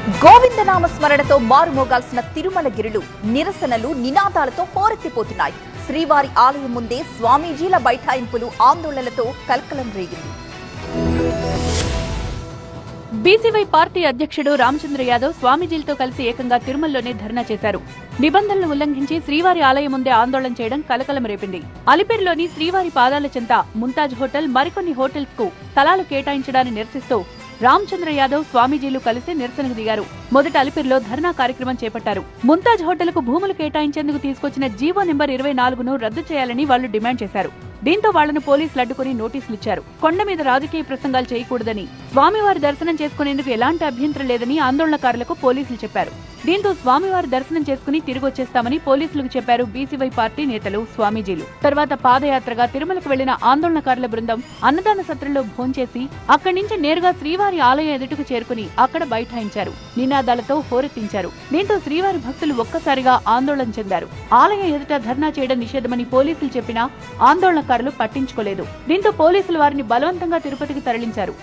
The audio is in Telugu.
గోవిందనామ స్మరణతో మారుమోగాల్సిన తిరుమలగిరులు నిరసనలు నినాదాలతో హోరెత్తిపోతున్నాయి. శ్రీవారి ఆలయం ముందే స్వామీజీల బైఠాయింపులు ఆందోళనలతో కలకలం రేగింది. బీసీవై పార్టీ అధ్యక్షుడు రామచంద్ర యాదవ్ స్వామీజీలతో కలిసి ఏకంగా తిరుమలలోనే ధర్నా చేశారు. నిబంధనలు ఉల్లంఘించి శ్రీవారి ఆలయం ముందే ఆందోళన చేయడం కలకలం రేపింది. అలిపిరిలోని శ్రీవారి పాదాల చెంత ముంతాజ్ హోటల్, మరికొన్ని హోటల్స్ కు స్థలాలు కేటాయించడాన్ని నిరసిస్తూ రామచంద్ర యాదవ్ స్వామీజీలు కలిసి నిరసనకు దిగారు. మొదట అలిపిరిలో ధర్నా కార్యక్రమం చేపట్టారు. ముంతాజ్ హోటల్ కు భూములు కేటాయించేందుకు తీసుకొచ్చిన జీవో నెంబర్ 24ను రద్దు చేయాలని వాళ్లు డిమాండ్ చేశారు. దీంతో వాళ్లను పోలీసులు అడ్డుకుని నోటీసులిచ్చారు. కొండ మీద రాజకీయ ప్రసంగాలు చేయకూడదని, స్వామివారి దర్శనం చేసుకునేందుకు ఎలాంటి అభ్యంతరం లేదని ఆందోళనకారులకు పోలీసులు చెప్పారు. దీంతో స్వామివారి దర్శనం చేసుకుని తిరిగి వచ్చేస్తామని పోలీసులకు చెప్పారు బీసీవై పార్టీ నేతలు, స్వామీజీలు. తర్వాత పాదయాత్రగా తిరుమలకు వెళ్లిన ఆందోళనకారుల బృందం అన్నదాన సత్రంలో భోంచేసి అక్కడి నుంచి నేరుగా శ్రీవారి ఆలయం ఎదుటకు చేరుకుని అక్కడ బైఠాయించారు. నినాదాలతో హోరెత్తించారు. దీంతో శ్రీవారి భక్తులు ఒక్కసారిగా ఆందోళన చెందారు. ఆలయం ఎదుట ధర్నా చేయడం నిషేధమని పోలీసులు చెప్పినా ఆందోళనకారులు పట్టించుకోలేదు. దీంతో పోలీసులు వారిని బలవంతంగా తిరుపతికి తరలించారు.